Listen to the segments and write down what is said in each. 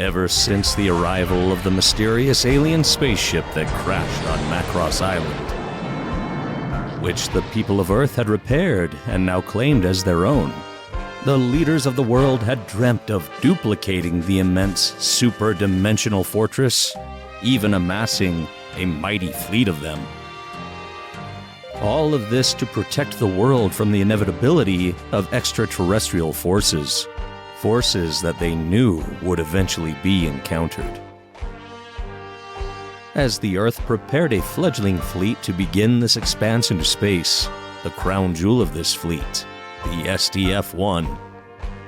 ever since the arrival of the mysterious alien spaceship that crashed on Macross Island, which the people of Earth had repaired and now claimed as their own. The leaders of the world had dreamt of duplicating the immense super-dimensional fortress, even amassing a mighty fleet of them. All of this to protect the world from the inevitability of extraterrestrial forces, forces that they knew would eventually be encountered. As the Earth prepared a fledgling fleet to begin this expanse into space, the crown jewel of this fleet, the SDF-1,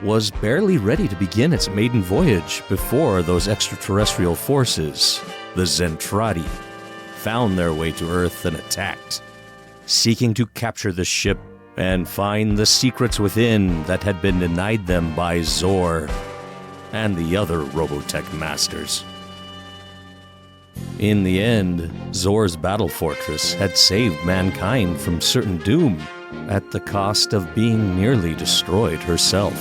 was barely ready to begin its maiden voyage before those extraterrestrial forces, the Zentraedi, found their way to Earth and attacked, seeking to capture the ship and find the secrets within that had been denied them by Zor and the other Robotech masters. In the end, Zor's battle fortress had saved mankind from certain doom at the cost of being nearly destroyed herself.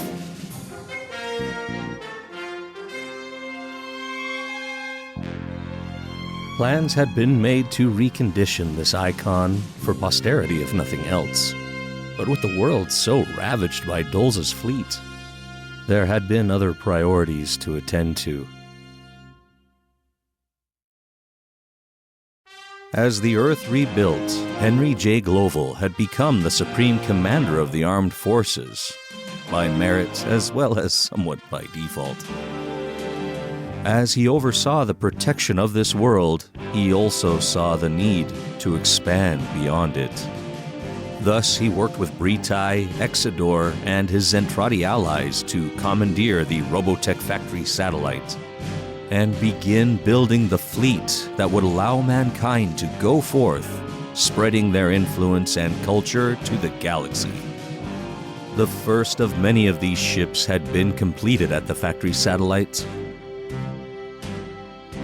Plans had been made to recondition this icon for posterity if nothing else. But with the world so ravaged by Dulza's fleet, there had been other priorities to attend to. As the Earth rebuilt, Henry J. Global had become the supreme commander of the armed forces, by merit as well as somewhat by default. As he oversaw the protection of this world, he also saw the need to expand beyond it. Thus, he worked with Britai, Exodor, and his Zentraedi allies to commandeer the Robotech factory satellite and begin building the fleet that would allow mankind to go forth, spreading their influence and culture to the galaxy. The first of many of these ships had been completed at the factory satellite.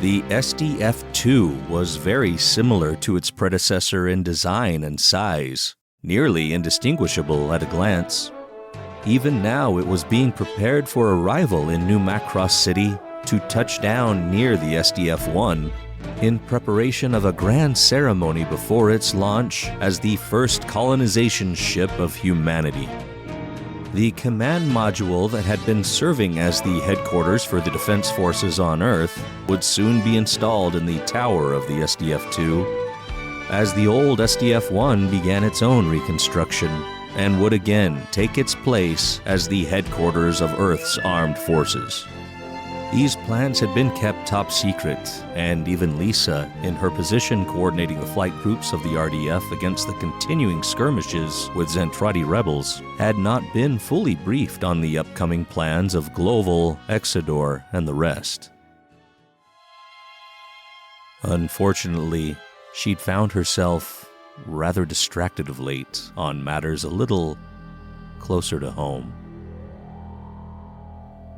The SDF-2 was very similar to its predecessor in design and size, nearly indistinguishable at a glance. Even now, it was being prepared for arrival in New Macross City to touch down near the SDF-1 in preparation of a grand ceremony before its launch as the first colonization ship of humanity. The command module that had been serving as the headquarters for the defense forces on Earth would soon be installed in the tower of the SDF-2, as the old SDF-1 began its own reconstruction and would again take its place as the headquarters of Earth's armed forces. These plans had been kept top secret, and even Lisa, in her position coordinating the flight groups of the RDF against the continuing skirmishes with Zentraedi rebels, had not been fully briefed on the upcoming plans of Global, Exodor, and the rest. Unfortunately, she'd found herself rather distracted of late on matters a little closer to home.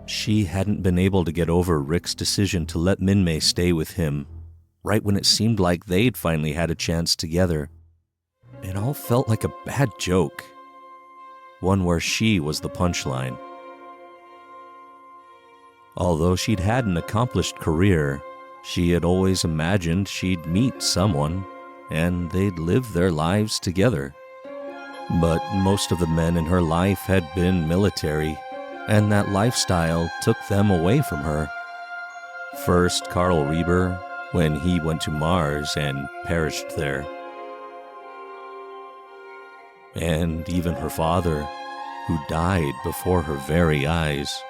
She hadn't been able to get over Rick's decision to let Minmei stay with him, right when it seemed like they'd finally had a chance together. It all felt like a bad joke, one where she was the punchline. Although she'd had an accomplished career, she had always imagined she'd meet someone, and they'd live their lives together. But most of the men in her life had been military, and that lifestyle took them away from her. First, Carl Reber, when he went to Mars and perished there. And even her father, who died before her very eyes.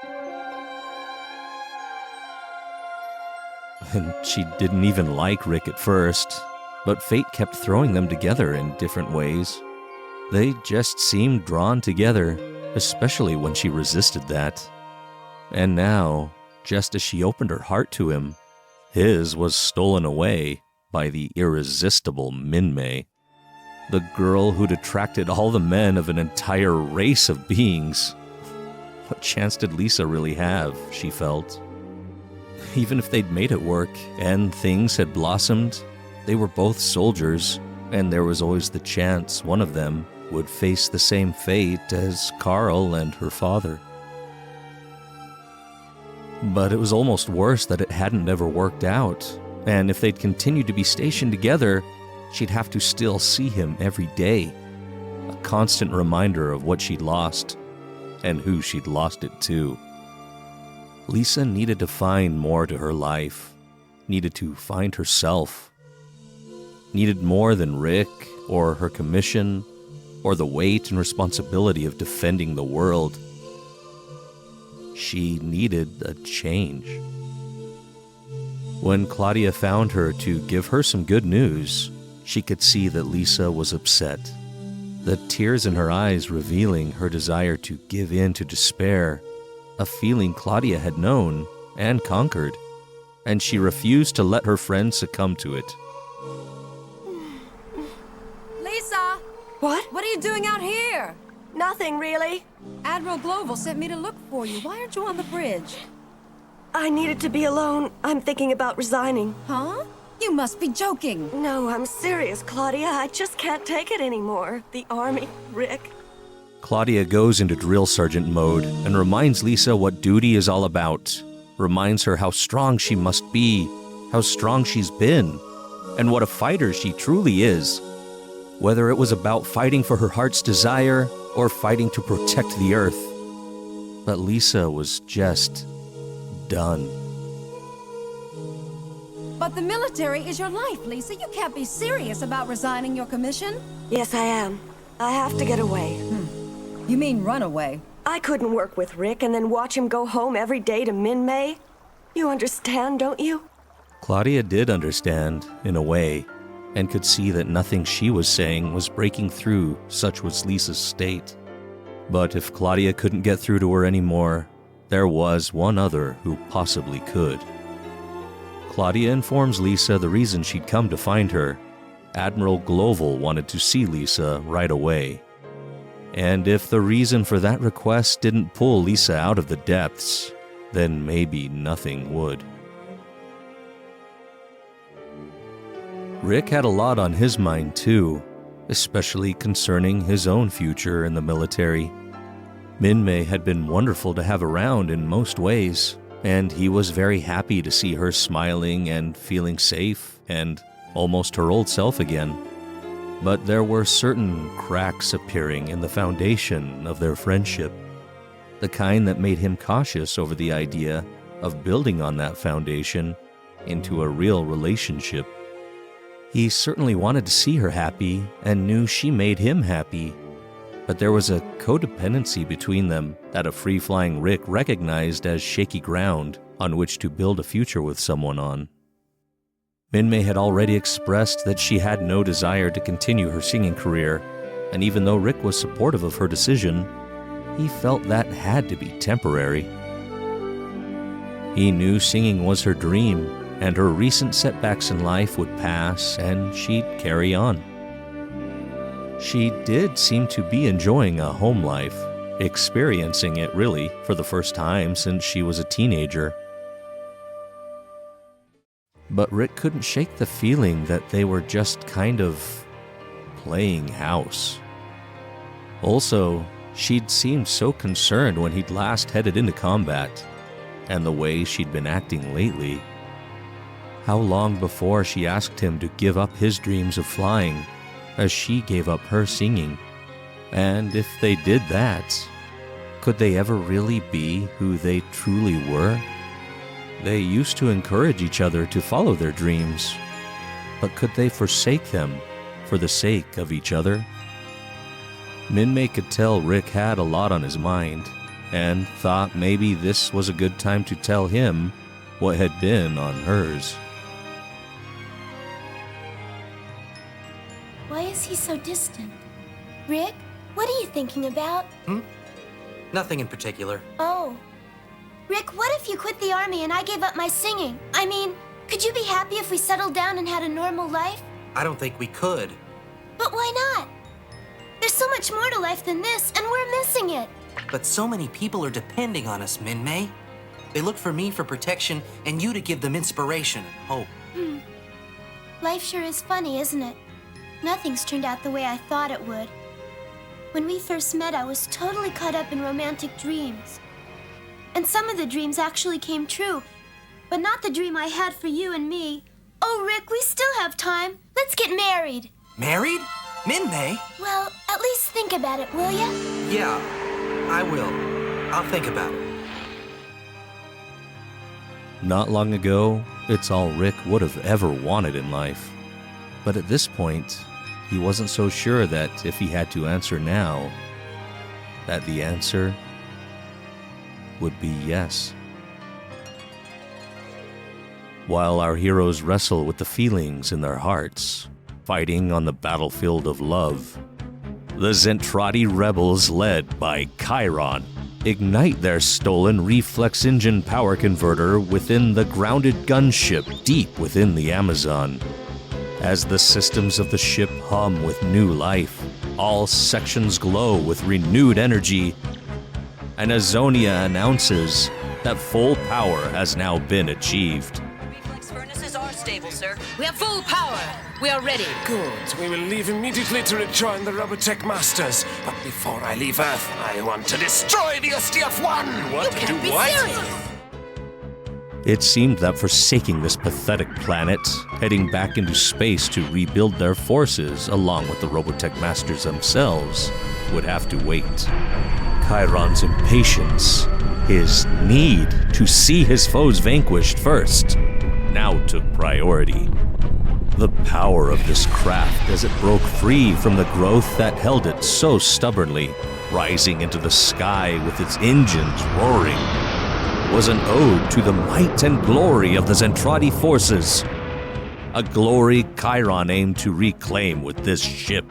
And she didn't even like Rick at first, but fate kept throwing them together in different ways. They just seemed drawn together, especially when she resisted that. And now, just as she opened her heart to him, his was stolen away by the irresistible Minmei, the girl who'd attracted all the men of an entire race of beings. What chance did Lisa really have, she felt? Even if they'd made it work and things had blossomed, they were both soldiers, and there was always the chance one of them would face the same fate as Carl and her father. But it was almost worse that it hadn't ever worked out, and if they'd continued to be stationed together, she'd have to still see him every day. A constant reminder of what she'd lost, and who she'd lost it to. Lisa needed to find more to her life, needed to find herself, needed more than Rick, or her commission, or the weight and responsibility of defending the world. She needed a change. When Claudia found her to give her some good news, she could see that Lisa was upset. The tears in her eyes revealing her desire to give in to despair, a feeling Claudia had known and conquered, and she refused to let her friend succumb to it. Lisa! What? What are you doing out here? Nothing, really. Admiral Global sent me to look for you. Why aren't you on the bridge? I needed to be alone. I'm thinking about resigning. Huh? You must be joking. No, I'm serious, Claudia. I just can't take it anymore. The army, Rick. Claudia goes into drill sergeant mode and reminds Lisa what duty is all about, reminds her how strong she must be, how strong she's been, and what a fighter she truly is. Whether it was about fighting for her heart's desire or fighting to protect the Earth. But Lisa was just done. But the military is your life, Lisa. You can't be serious about resigning your commission. Yes, I am. I have to get away. You mean run away? I couldn't work with Rick and then watch him go home every day to Minmei. You understand, don't you? Claudia did understand, in a way, and could see that nothing she was saying was breaking through, such was Lisa's state. But if Claudia couldn't get through to her anymore, there was one other who possibly could. Claudia informs Lisa the reason she'd come to find her. Admiral Global wanted to see Lisa right away. And if the reason for that request didn't pull Lisa out of the depths, then maybe nothing would. Rick had a lot on his mind too, especially concerning his own future in the military. Minmei had been wonderful to have around in most ways, and he was very happy to see her smiling and feeling safe and almost her old self again. But there were certain cracks appearing in the foundation of their friendship, the kind that made him cautious over the idea of building on that foundation into a real relationship. He certainly wanted to see her happy and knew she made him happy, but there was a codependency between them that a free-flying Rick recognized as shaky ground on which to build a future with someone on. Minmei had already expressed that she had no desire to continue her singing career, and even though Rick was supportive of her decision, he felt that had to be temporary. He knew singing was her dream, and her recent setbacks in life would pass and she'd carry on. She did seem to be enjoying a home life, experiencing it really for the first time since she was a teenager. But Rick couldn't shake the feeling that they were just kind of playing house. Also, she'd seemed so concerned when he'd last headed into combat, and the way she'd been acting lately. How long before she asked him to give up his dreams of flying, as she gave up her singing? And if they did that, could they ever really be who they truly were? They used to encourage each other to follow their dreams, but could they forsake them for the sake of each other? Minmei could tell Rick had a lot on his mind, and thought maybe this was a good time to tell him what had been on hers. Why is he so distant? Rick, what are you thinking about? Nothing in particular. Oh. Rick, what if you quit the army and I gave up my singing? I mean, could you be happy if we settled down and had a normal life? I don't think we could. But why not? There's so much more to life than this, and we're missing it. But so many people are depending on us, Minmei. They look for me for protection and you to give them inspiration and hope. Life sure is funny, isn't it? Nothing's turned out the way I thought it would. When we first met, I was totally caught up in romantic dreams. And some of the dreams actually came true. But not the dream I had for you and me. Oh, Rick, we still have time. Let's get married. Married? Minmei? Well, at least think about it, will ya? Yeah, I will. I'll think about it. Not long ago, it's all Rick would have ever wanted in life. But at this point, he wasn't so sure that if he had to answer now, that the answer would be yes. While our heroes wrestle with the feelings in their hearts, fighting on the battlefield of love, the Zentraedi rebels led by Chiron ignite their stolen reflex engine power converter within the grounded gunship deep within the Amazon. As the systems of the ship hum with new life, all sections glow with renewed energy, and Azonia announces that full power has now been achieved. Reflex furnaces are stable, sir. We have full power. We are ready. Good. We will leave immediately to rejoin the ROBOTECH masters. But before I leave Earth, I want to destroy the SDF-1! You can't be serious. It seemed that forsaking this pathetic planet, heading back into space to rebuild their forces along with the ROBOTECH masters themselves, would have to wait. Chiron's impatience, his need to see his foes vanquished first, now took priority. The power of this craft as it broke free from the growth that held it so stubbornly, rising into the sky with its engines roaring, was an ode to the might and glory of the Zentraedi forces. A glory Chiron aimed to reclaim with this ship.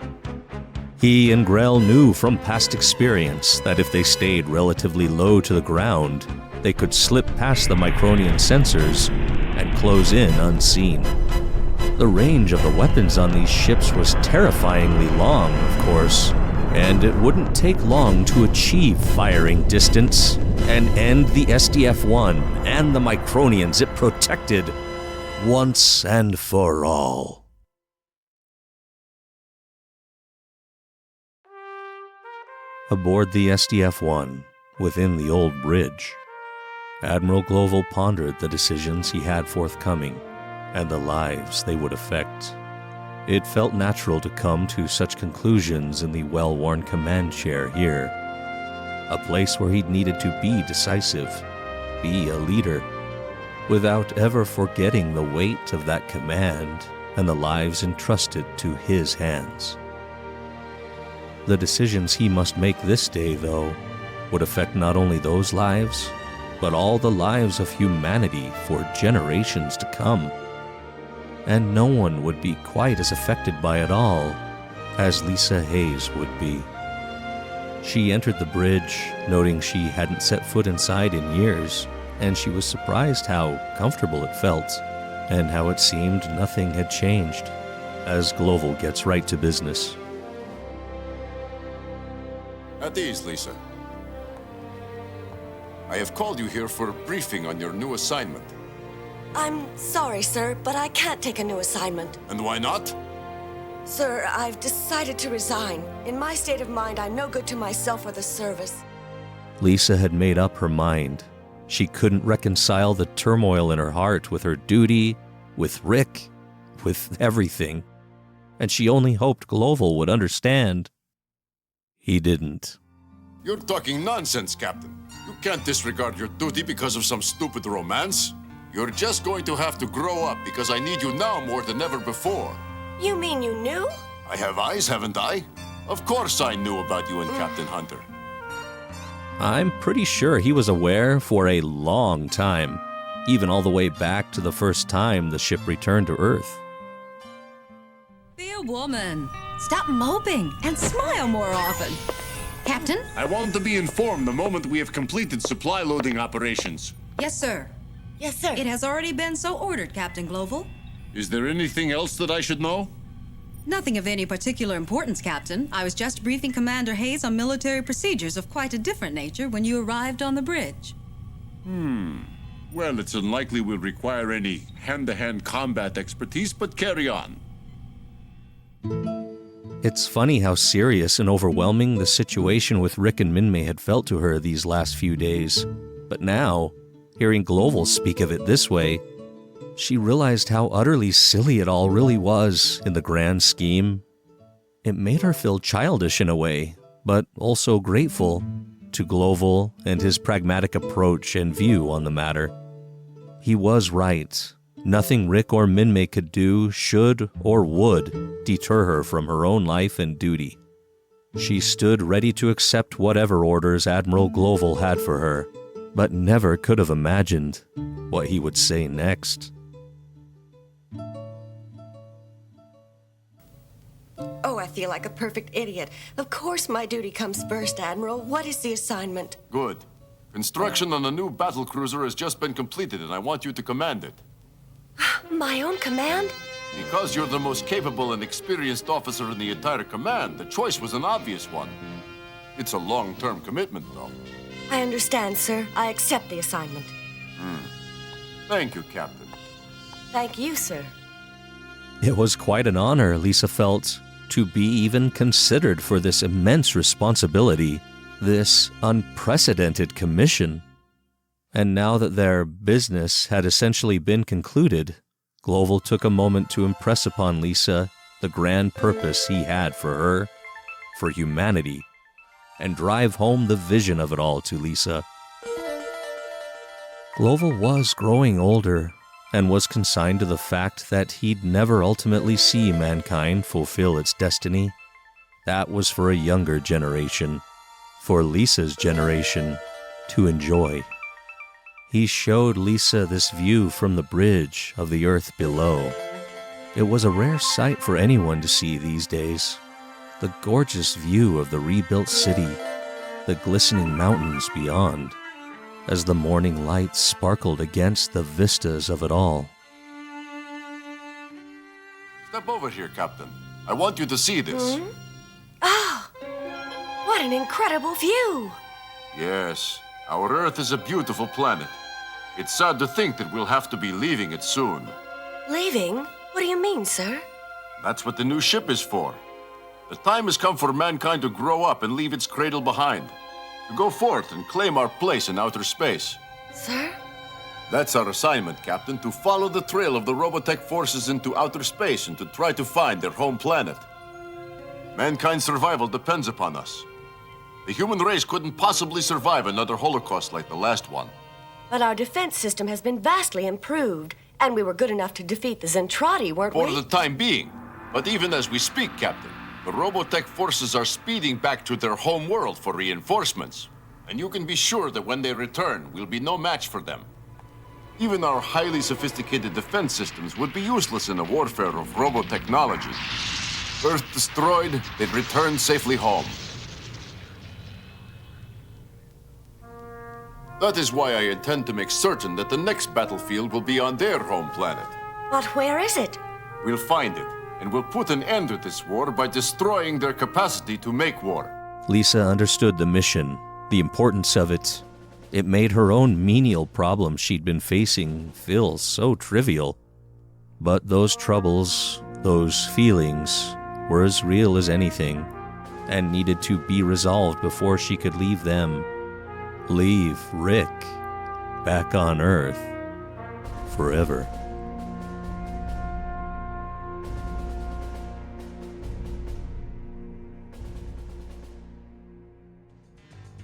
He and Grell knew from past experience that if they stayed relatively low to the ground, they could slip past the Micronian sensors and close in unseen. The range of the weapons on these ships was terrifyingly long, of course, and it wouldn't take long to achieve firing distance and end the SDF-1 and the Micronians it protected once and for all. Aboard the SDF-1, within the old bridge, Admiral Global pondered the decisions he had forthcoming and the lives they would affect. It felt natural to come to such conclusions in the well-worn command chair here, a place where he'd needed to be decisive, be a leader, without ever forgetting the weight of that command and the lives entrusted to his hands. The decisions he must make this day, though, would affect not only those lives, but all the lives of humanity for generations to come. And no one would be quite as affected by it all as Lisa Hayes would be. She entered the bridge, noting she hadn't set foot inside in years, and she was surprised how comfortable it felt, and how it seemed nothing had changed, as Global gets right to business. At ease, Lisa. I have called you here for a briefing on your new assignment. I'm sorry, sir, but I can't take a new assignment. And why not? Sir, I've decided to resign. In my state of mind, I'm no good to myself or the service. Lisa had made up her mind. She couldn't reconcile the turmoil in her heart with her duty, with Rick, with everything. And she only hoped Global would understand. He didn't. You're talking nonsense, Captain. You can't disregard your duty because of some stupid romance. You're just going to have to grow up because I need you now more than ever before. You mean you knew? I have eyes, haven't I? Of course I knew about you and Captain Hunter. I'm pretty sure he was aware for a long time, even all the way back to the first time the ship returned to Earth. Be a woman. Stop moping and smile more often. Captain? I want to be informed the moment we have completed supply loading operations. Yes, sir. Yes, sir. It has already been so ordered, Captain Global. Is there anything else that I should know? Nothing of any particular importance, Captain. I was just briefing Commander Hayes on military procedures of quite a different nature when you arrived on the bridge. Well, it's unlikely we'll require any hand-to-hand combat expertise, but carry on. It's funny how serious and overwhelming the situation with Rick and Minmei had felt to her these last few days. But now, hearing Global speak of it this way, she realized how utterly silly it all really was in the grand scheme. It made her feel childish in a way, but also grateful to Global and his pragmatic approach and view on the matter. He was right. Nothing Rick or Minmei could do, should, or would deter her from her own life and duty. She stood ready to accept whatever orders Admiral Global had for her, but never could have imagined what he would say next. Oh, I feel like a perfect idiot. Of course my duty comes first, Admiral. What is the assignment? Good. Construction on a new battlecruiser has just been completed, and I want you to command it. My own command? Because you're the most capable and experienced officer in the entire command, the choice was an obvious one. It's a long-term commitment, though. I understand, sir. I accept the assignment. Thank you, Captain. Thank you, sir. It was quite an honor, Lisa felt, to be even considered for this immense responsibility, this unprecedented commission. And now that their business had essentially been concluded, Global took a moment to impress upon Lisa the grand purpose he had for her, for humanity, and drive home the vision of it all to Lisa. Global was growing older and was consigned to the fact that he'd never ultimately see mankind fulfill its destiny. That was for a younger generation, for Lisa's generation, to enjoy. He showed Lisa this view from the bridge of the earth below. It was a rare sight for anyone to see these days. The gorgeous view of the rebuilt city, the glistening mountains beyond, as the morning light sparkled against the vistas of it all. Step over here, Captain. I want you to see this. Oh, what an incredible view! Yes, our Earth is a beautiful planet. It's sad to think that we'll have to be leaving it soon. Leaving? What do you mean, sir? That's what the new ship is for. The time has come for mankind to grow up and leave its cradle behind. To go forth and claim our place in outer space. Sir? That's our assignment, Captain, to follow the trail of the Robotech forces into outer space and to try to find their home planet. Mankind's survival depends upon us. The human race couldn't possibly survive another Holocaust like the last one. But our defense system has been vastly improved, and we were good enough to defeat the Zentraedi, weren't we? For the time being. But even as we speak, Captain, the Robotech forces are speeding back to their home world for reinforcements. And you can be sure that when they return, we'll be no match for them. Even our highly sophisticated defense systems would be useless in a warfare of robotechnology. Earth destroyed, they'd return safely home. That is why I intend to make certain that the next battlefield will be on their home planet. But where is it? We'll find it, and we'll put an end to this war by destroying their capacity to make war. Lisa understood the mission, the importance of it. It made her own menial problems she'd been facing feel so trivial. But those troubles, those feelings, were as real as anything, and needed to be resolved before she could leave them. Leave Rick back on Earth forever.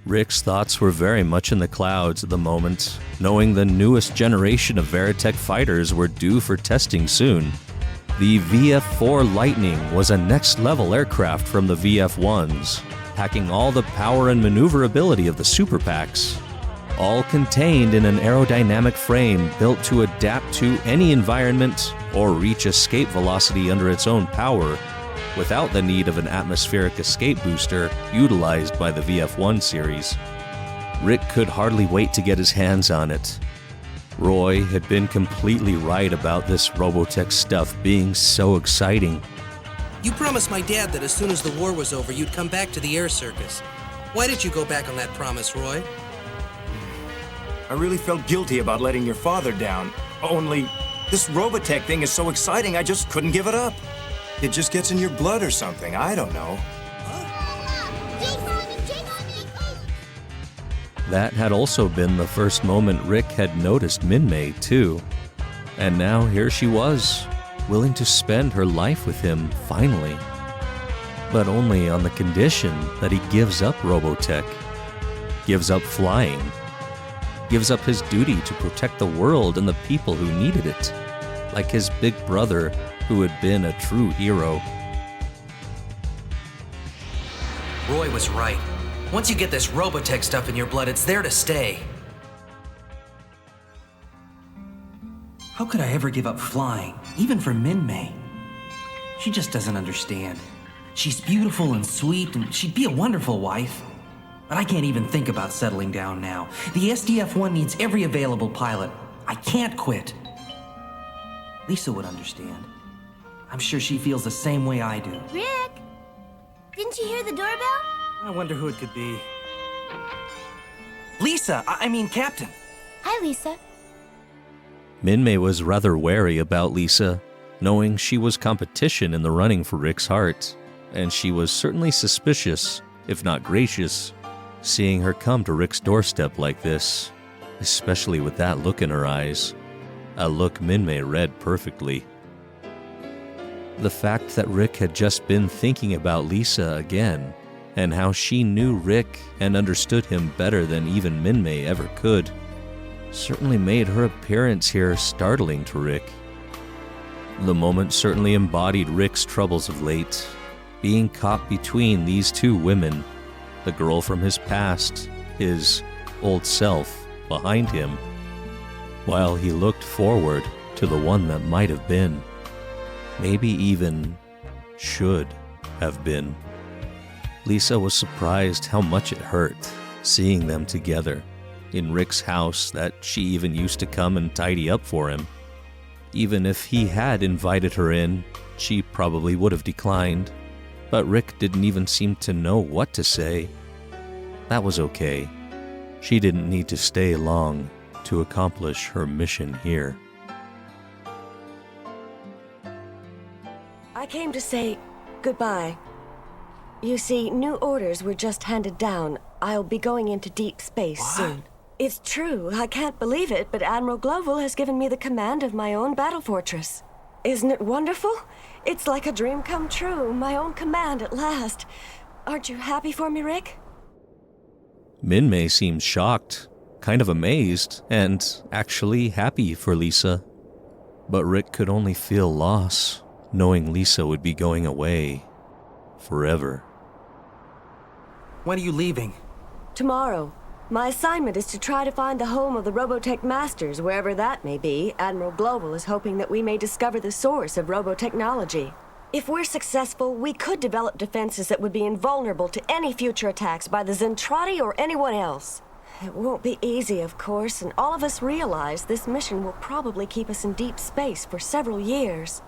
Rick's thoughts were very much in the clouds at the moment, knowing the newest generation of Veritech fighters were due for testing soon. The VF-4 Lightning was a next-level aircraft from the VF-1s, packing all the power and maneuverability of the Super Packs, all contained in an aerodynamic frame built to adapt to any environment or reach escape velocity under its own power, without the need of an atmospheric escape booster utilized by the VF-1 series. Rick could hardly wait to get his hands on it. Roy had been completely right about this Robotech stuff being so exciting. You promised my dad that as soon as the war was over, you'd come back to the air circus. Why did you go back on that promise, Roy? I really felt guilty about letting your father down. Only, this Robotech thing is so exciting, I just couldn't give it up. It just gets in your blood or something, I don't know. That had also been the first moment Rick had noticed Minmei, too. And now here she was, willing to spend her life with him, finally. But only on the condition that he gives up Robotech, gives up flying, gives up his duty to protect the world and the people who needed it, like his big brother who had been a true hero. Roy was right. Once you get this Robotech stuff in your blood, it's there to stay. How could I ever give up flying, even for Minmei? She just doesn't understand. She's beautiful and sweet, and she'd be a wonderful wife. But I can't even think about settling down now. The SDF-1 needs every available pilot. I can't quit. Lisa would understand. I'm sure she feels the same way I do. Rick! Didn't you hear the doorbell? I wonder who it could be. Lisa! I mean, Captain. Hi, Lisa. Minmei was rather wary about Lisa, knowing she was competition in the running for Rick's heart, and she was certainly suspicious, if not gracious, seeing her come to Rick's doorstep like this, especially with that look in her eyes, a look Minmei read perfectly. The fact that Rick had just been thinking about Lisa again, and how she knew Rick and understood him better than even Minmei ever could, certainly made her appearance here startling to Rick. The moment certainly embodied Rick's troubles of late, being caught between these two women, the girl from his past, his old self, behind him, while he looked forward to the one that might have been, maybe even should have been. Lisa was surprised how much it hurt seeing them together in Rick's house that she even used to come and tidy up for him. Even if he had invited her in, she probably would have declined, but Rick didn't even seem to know what to say. That was okay. She didn't need to stay long to accomplish her mission here. I came to say goodbye. You see, new orders were just handed down. I'll be going into deep space soon. It's true, I can't believe it, but Admiral Global has given me the command of my own battle fortress. Isn't it wonderful? It's like a dream come true, my own command at last. Aren't you happy for me, Rick? Minmei seemed shocked, kind of amazed, and actually happy for Lisa. But Rick could only feel loss, knowing Lisa would be going away forever. When are you leaving? Tomorrow. My assignment is to try to find the home of the Robotech Masters, wherever that may be. Admiral Global is hoping that we may discover the source of robotechnology. If we're successful, we could develop defenses that would be invulnerable to any future attacks by the Zentraedi or anyone else. It won't be easy, of course, and all of us realize this mission will probably keep us in deep space for several years.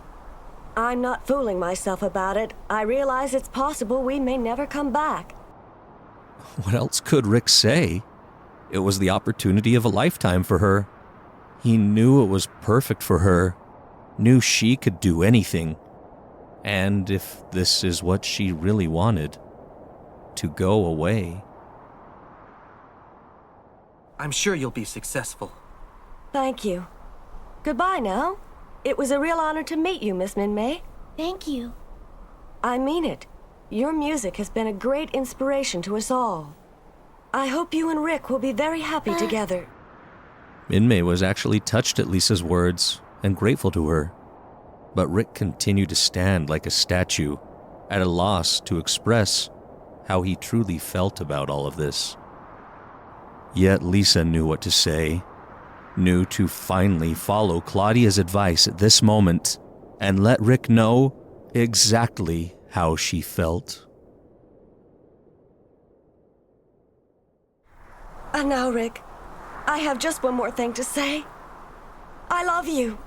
I'm not fooling myself about it. I realize it's possible we may never come back. What else could Rick say? It was the opportunity of a lifetime for her. He knew it was perfect for her, knew she could do anything. And if this is what she really wanted, to go away. I'm sure you'll be successful. Thank you. Goodbye now. It was a real honor to meet you, Miss Minmei. Thank you. I mean it. Your music has been a great inspiration to us all. I hope you and Rick will be very happy together. Minmei was actually touched at Lisa's words and grateful to her. But Rick continued to stand like a statue, at a loss to express how he truly felt about all of this. Yet Lisa knew what to say, knew to finally follow Claudia's advice at this moment and let Rick know exactly how she felt. And now, Rick, I have just one more thing to say. I love you.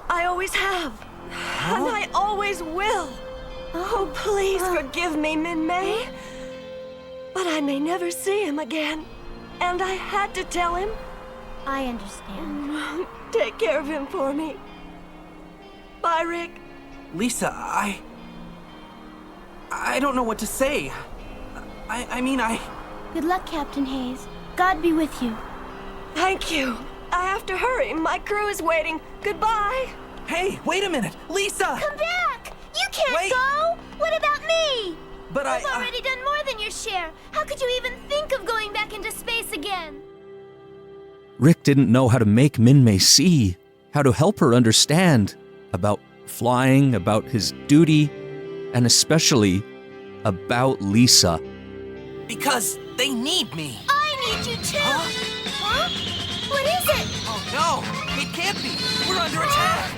I always have. And I always will. Oh, please forgive me, Minmei. But I may never see him again. And I had to tell him. I understand. Take care of him for me. Bye, Rick. Lisa, I don't know what to say. I mean, Good luck, Captain Hayes. God be with you. Thank you. I have to hurry. My crew is waiting. Goodbye. Hey, wait a minute! Lisa! Come back! You can't Wait. go! What about me? But I've already done more than your share. How could you even think of going back into space again? Rick didn't know how to make Minmei see, how to help her understand about flying, about his duty, and especially about Lisa. Because they need me. I need you too! Huh? What is it? Oh no! It can't be! We're under attack!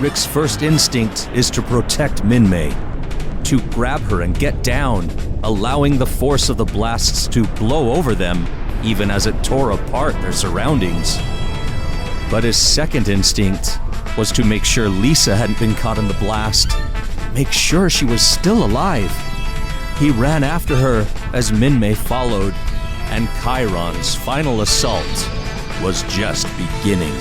Rick's first instinct is to protect Minmei, to grab her and get down, allowing the force of the blasts to blow over them, even as it tore apart their surroundings. But his second instinct was to make sure Lisa hadn't been caught in the blast, make sure she was still alive. He ran after her as Minmei followed, and Chiron's final assault was just beginning.